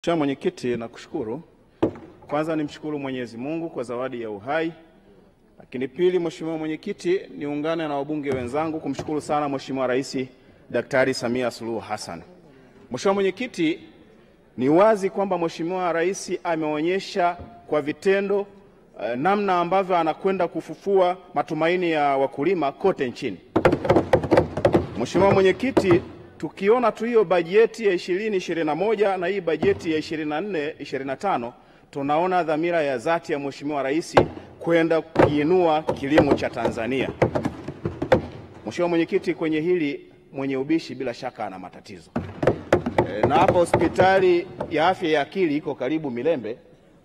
Mheshimiwa Mwenyekiti, nakushukuru. Kwanza nimshukuru Mwenyezi Mungu kwa zawadi ya uhai. Lakini pili, Mheshimiwa Mwenyekiti, niungane na wabunge wenzangu kumshukuru sana Mheshimiwa Rais Daktari Samia Suluhu Hassan. Mheshimiwa Mwenyekiti, ni wazi kwamba Mheshimiwa Rais ameonyesha kwa vitendo namna ambavyo anakwenda kufufua matumaini ya wakulima kote nchini. Mheshimiwa Mwenyekiti, tukiona tu hiyo bajeti ya 2021 na hii bajeti ya 24-25, tunaona dhamira ya dhati ya Mheshimiwa Rais kwenda kuinua kilimo cha Tanzania. Mheshimiwa Mwenyekiti, kwenye hili mwenye ubishi bila shaka ana matatizo. Na hapa hospitali ya afya ya akili iko karibu Milembe,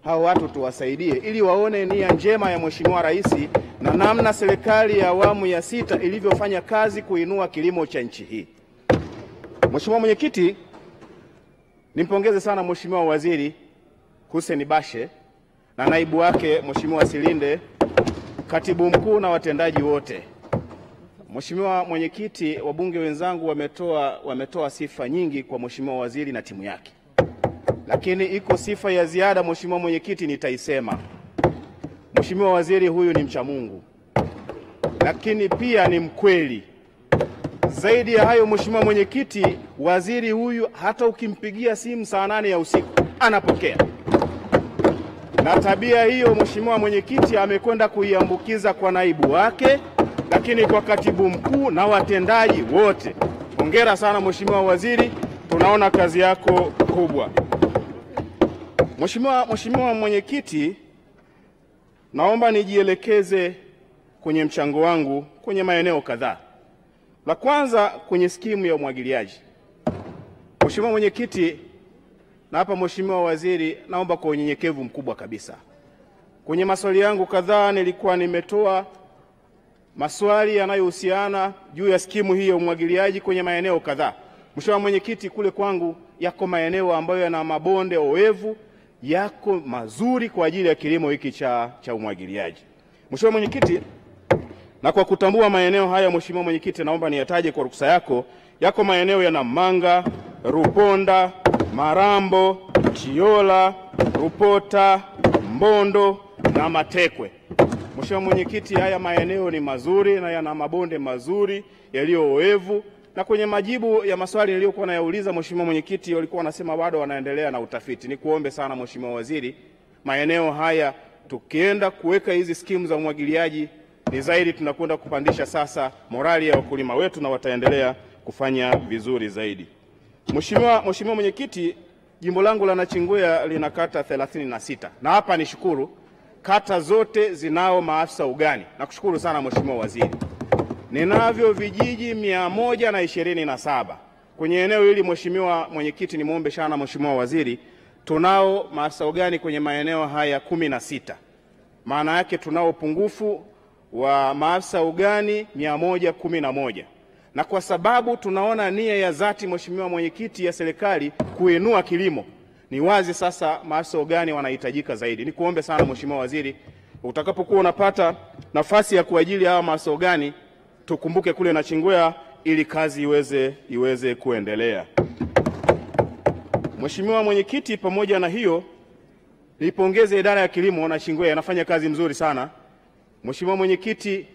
hao watu tuwasaidie ili waone nia njema ya Mheshimiwa Rais na namna serikali ya awamu ya 6 ilivyofanya kazi kuinua kilimo cha nchi hii. Mheshimiwa Mwenyekiti, nimpongeze sana Mheshimiwa Waziri Hussein Bashe na naibu wake Mheshimiwa Silinde, katibu mkuu na watendaji wote. Mheshimiwa Mwenyekiti, wabunge wenzangu wametoa sifa nyingi kwa Mheshimiwa Waziri na timu yake. Lakini iko sifa ya ziada Mheshimiwa Mwenyekiti nitaisema. Mheshimiwa Waziri huyu ni mcha Mungu, lakini pia ni mkweli. Zaidi ya hayo, Mheshimiwa Mwenyekiti, waziri huyu hata ukimpigia simu saa 8 ya usiku anapokea. Na tabia hiyo Mheshimiwa Mwenyekiti amekwenda kuiambukiza kwa naibu wake, lakini kwa katibu mkuu na watendaji wote. Hongera sana Mheshimiwa Waziri, tunaona kazi yako kubwa. Mheshimiwa Mwenyekiti, naomba nijielekeze kwenye mchango wangu kwenye maeneo kadhaa. La kwanza, kwenye skimu ya umwagiliaji. Mheshimiwa Mwenyekiti, na hapa Mheshimiwa Waziri, naomba kwa unyenyekevu mkubwa kabisa. Kwenye maswali yangu kadhaa nilikuwa nimetoa maswali yanayohusiana juu ya skimu hii ya umwagiliaji kwenye maeneo kadhaa. Mheshimiwa Mwenyekiti, kule kwangu yako maeneo ambayo yana mabonde oevu, yako mazuri kwa ajili ya kilimo hiki cha umwagiliaji. Mheshimiwa Mwenyekiti, na kwa kutambua maeneo haya Mheshimiwa Mwenyekiti, naomba niyataje kwa ruhusa yako. Yako maeneo ya Namanga, Ruponda, Marambo, Chiola, Rupota, Mbondo na Matekwe. Mheshimiwa Mwenyekiti, haya maeneo ni mazuri na yana mabonde mazuri yaliyooevu, na kwenye majibu ya maswali niliyokuwa nayauliza Mheshimiwa Mwenyekiti walikuwa wanasema bado wanaendelea na utafiti. Nikuombe sana Mheshimiwa Waziri, maeneo haya tukienda kuweka hizi skimu za umwagiliaji ni zaidi tunakwenda kupandisha sasa morali ya wakulima wetu na wataendelea kufanya vizuri zaidi. Mheshimiwa Mwenyekiti, jimbo langu la Nachingwea lina kata 36 na hapa nishukuru kata zote zinao maafisa ugani. Nakushukuru sana Mheshimiwa Waziri. Ninavyo vijiji 127 kwenye eneo hili. Mheshimiwa Mwenyekiti, nimuombe sana Mheshimiwa Waziri, tunao maafisa ugani kwenye maeneo haya 16. Maana yake tunao upungufu wa maafisa ugani 111. Na kwa sababu tunaona nia ya dhati Mheshimiwa Mwenyekiti ya serikali kuinua kilimo, ni wazi sasa maafisa ugani wanahitajika zaidi. Nikuombe sana Mheshimiwa Waziri, utakapokuwa unapata nafasi ya kuajili hawa maafisa ugani, tukumbuke kule Nachingwea ili kazi iweze kuendelea. Mheshimiwa Mwenyekiti, pamoja na hiyo nipongeze idara ya kilimo Nachingwea, inafanya kazi mzuri sana. Mheshimiwa Mwenyekiti,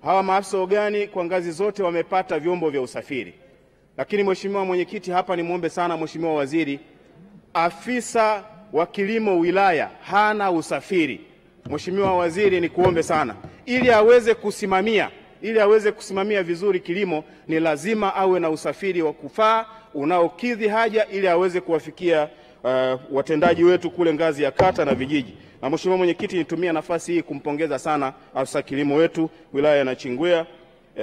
hawa maafisa ugani kwa ngazi zote wamepata vyombo vya usafiri. Lakini Mheshimiwa Mwenyekiti, hapa nimuombe sana Mheshimiwa Waziri, afisa wa kilimo wilaya hana usafiri. Mheshimiwa Waziri, nikuombe sana ili aweze kusimamia vizuri kilimo, ni lazima awe na usafiri wa kufaa unaokidhi haja ili aweze kuwafikia watendaji wetu kule ngazi ya kata na vijiji. Na Mheshimiwa Mwenyekiti, nitumia nafasi hii kumpongeza sana afisa kilimo wetu wilaya ya Nachingwea,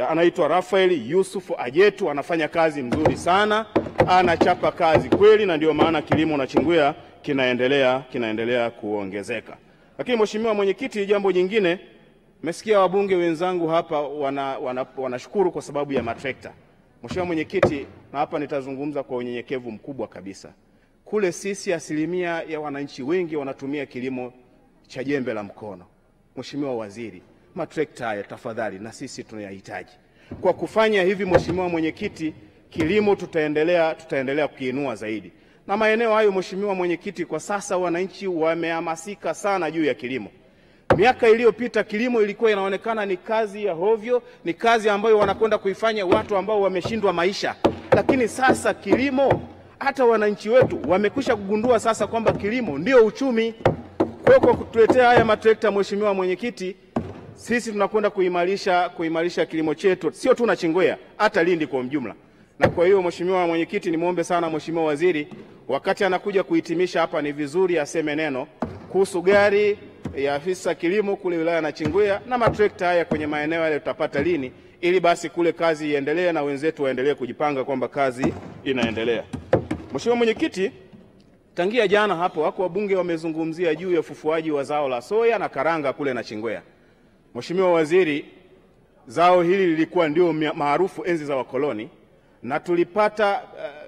anaitwa Rafael Yusuf Ajetu, anafanya kazi mzuri sana, anachapa kazi kweli, na ndio maana kilimo Nachingwea kinaendelea kuongezeka. Lakini Mheshimiwa Mwenyekiti, jambo jingine, mmesikia wabunge wenzangu hapa wanashukuru kwa sababu ya matrekta. Mheshimiwa Mwenyekiti, na hapa nitazungumza kwa unyenyekevu mkubwa kabisa. Kule sisi 1% ya wananchi wengi wanatumia kilimo cha jembe la mkono. Mheshimiwa Waziri, matrekta haya tafadhali na sisi tunayahitaji. Kwa kufanya hivi Mheshimiwa Mwenyekiti, kilimo tutaendelea kukiinua zaidi. Na maeneo hayo, Mheshimiwa Mwenyekiti, kwa sasa wananchi wamehamasika sana juu ya kilimo. Miaka iliyopita kilimo ilikuwa inaonekana ni kazi ya hovyo, ni kazi ambayo wanakwenda kuifanya watu ambao wameshindwa maisha. Lakini sasa kilimo, hata wananchi wetu wamekwisha kugundua sasa kwamba kilimo ndio uchumi. Kwa kutuletea haya matrekta, Mheshimiwa Mwenyekiti, sisi tunakwenda kuimarisha kilimo chetu, sio tu Nachingwea, hata Lindi kwa ujumla. Na kwa hiyo Mheshimiwa Mwenyekiti, nimuombe sana Mheshimiwa Waziri, wakati anakuja kuhitimisha hapa, ni vizuri aseme neno kuhusu gari ya afisa kilimo kule wilaya Nachingwea na matrekta haya kwenye maeneo yale tutapata lini, ili basi kule kazi iendelee na wenzetu waendelee kujipanga kwamba kazi inaendelea. Mheshimiwa Mwenyekiti, tangia jana hapo wako wabunge wamezungumzia juu ya ufufuaji wa zao la soya na karanga kule Nachingwea. Mheshimiwa Waziri, zao hili lilikuwa ndio maarufu enzi za wakoloni, na tulipata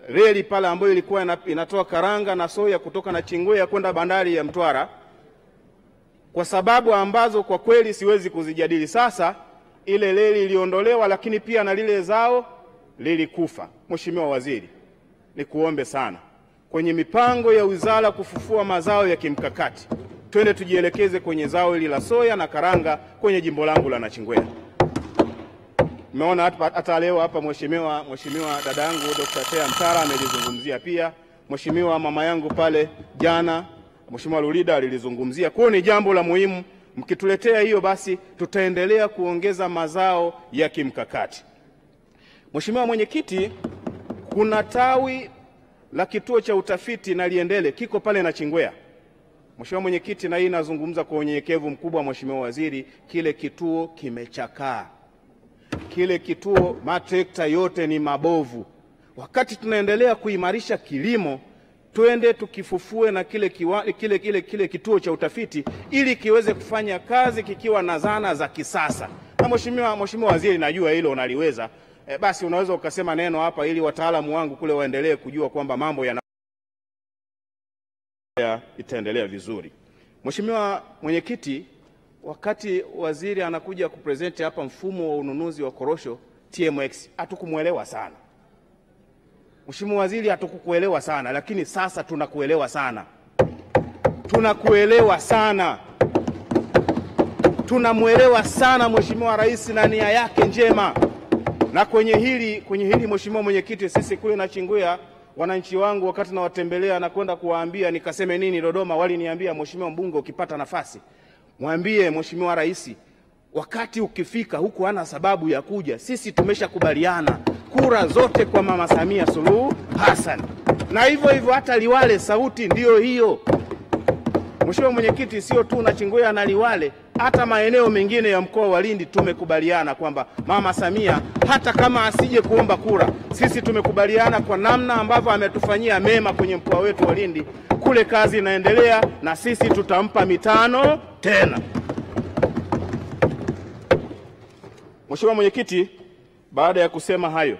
reli pale ambayo ilikuwa inatoa karanga na soya kutoka Nachingwea kwenda bandari ya Mtwara, kwa sababu ambazo kwa kweli siwezi kuzijadili sasa. Ile reli iliondolewa, lakini pia na lile zao lilikufa. Mheshimiwa Waziri, nikuombe sana kwenye mipango ya wizara kufufua mazao ya kimkakati, twende tujielekeze kwenye zao hili la soya na karanga kwenye jimbo langu la Nachingwea. Umeona hata leo hapa Mheshimiwa dadangu Dr. Tea Mtara amelizungumzia pia. Mheshimiwa mama yangu pale jana Mheshimiwa Lulida alilizungumzia. Kwa ni jambo la muhimu, mkituletea hiyo basi tutaendelea kuongeza mazao ya kimkakati. Mheshimiwa Mwenyekiti, kuna tawi la kituo cha utafiti na Liendele kiko pale Nachingwea. Mheshimiwa Mwenyekiti, na hii nazungumza kwa unyenyekevu mkubwa, Mheshimiwa Waziri, kile kituo kimechakaa. Kile kituo matrekta yote ni mabovu. Wakati tunaendelea kuimarisha kilimo, twende tukifufue na kile kituo cha utafiti ili kiweze kufanya kazi kikiwa na zana za kisasa. Na Mheshimiwa Waziri, najua hilo unaliweza. Basi unaweza ukasema neno hapa ili wataalamu wangu kule waendelee kujua kwamba mambo itaendelea vizuri. Mheshimiwa Mwenyekiti, wakati waziri anakuja kupresent hapa mfumo wa ununuzi wa korosho TMX, hatukumuelewa sana. Mheshimiwa Waziri, hatukukuelewa sana, lakini sasa tunakuelewa sana. Tunakuelewa sana. Tunamuelewa sana Mheshimiwa Rais na nia yake njema. Na kwenye hili Mheshimiwa Mwenyekiti, sisi kule Nachingwea, wananchi wangu wakati nawatembelea na kwenda kuwaambia nikaseme nini Dodoma, waliniambia, Mheshimiwa mbunge, ukipata nafasi mwambie Mheshimiwa Rais wakati ukifika huku hana sababu ya kuja. Sisi tumeshakubaliana kura zote kwa Mama Samia Suluhu Hassan. Na hivyo hata Liwale sauti ndio hiyo. Mheshimiwa Mwenyekiti, sio tu Nachingwea na Liwale, hata maeneo mengine ya mkoa wa Lindi tumekubaliana kwamba Mama Samia hata kama asije kuomba kura, sisi tumekubaliana kwa namna ambavyo ametufanyia mema kwenye mkoa wetu wa Lindi, kule kazi inaendelea na sisi tutampa mitano tena. Mheshimiwa Mwenyekiti, baada ya kusema hayo,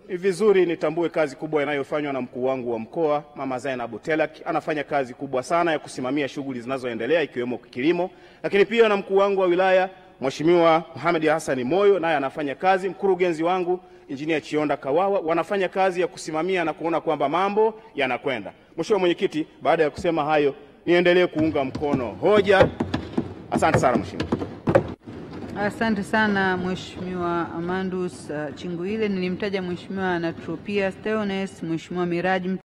ni vizuri nitambue kazi kubwa inayofanywa na mkuu wangu wa mkoa Mama Zainabu Telak. Anafanya kazi kubwa sana ya kusimamia shughuli zinazoendelea ikiwemo kilimo, lakini pia na mkuu wangu wa wilaya Mheshimiwa Mohamed Hassan Moyo, naye anafanya kazi. Mkurugenzi wangu Engineer Chionda Kawawa wanafanya kazi ya kusimamia na kuona kwamba mambo yanakwenda. Mheshimiwa Mwenyekiti, baada ya kusema hayo, niendelee kuunga mkono hoja. Asante sana Mheshimiwa. Asante sana Mheshimiwa Amandus Chinguile. Nilimtaja Mheshimiwa Anatropia Steones, Mheshimiwa Miraji